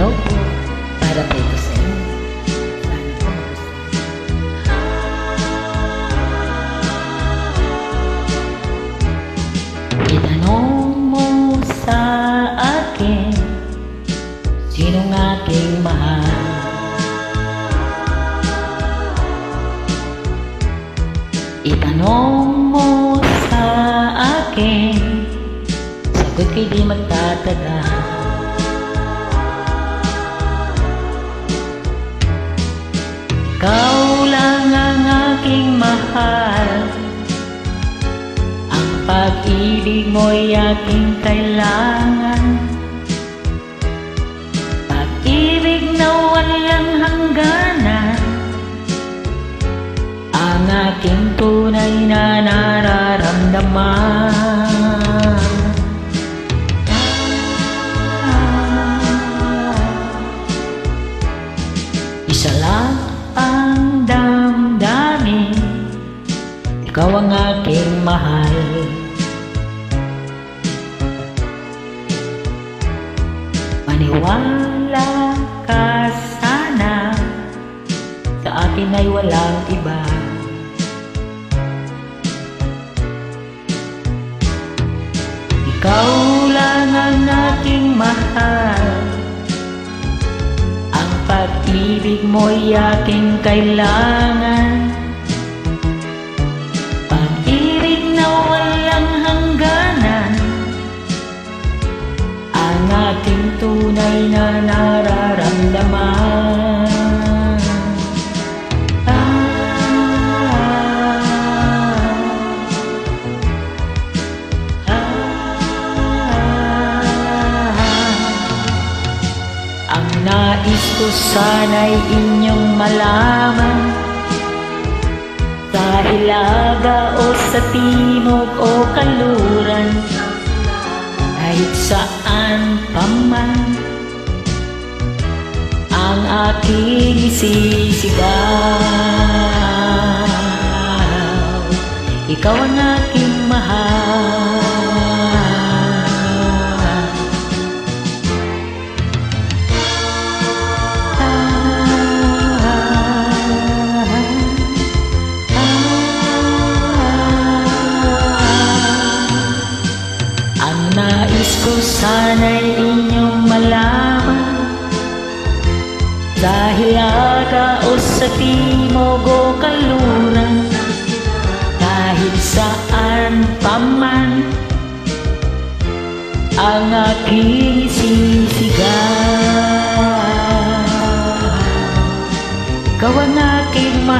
Hello po, para po ito sa inyo. Sana po itanong mo sa akin, sinong aking mahal? Itanong mo sa akin, sagot ko'y di magtataka. Ikaw lang ang aking mahal, ang pag-ibig mo'y aking kailangan, pag-ibig na walang hangganan, ang aking tunay na nararamdaman. Isa lang ang damdamin, ikaw ang aking mahal. Maniwala ka sana, sa akin ay walang iba. Ikaw lang ang aking mahal, ang pag-ibig mo'y aking kailangan, pag-ibig na walang hangganan, ang aking tunay na nararamdaman. Ang nais ko sana'y inyong malaman, sa hilaga o sa timog o kanluran, kahit saan pa man, ang aking isisigaw, ikaw ang aking mahal. Nais ko sana'y inyong malaman, sa hilaga o sa timog o kanluran, kahit saan pa man, ang aking isisigaw, ikaw ang aking mahal.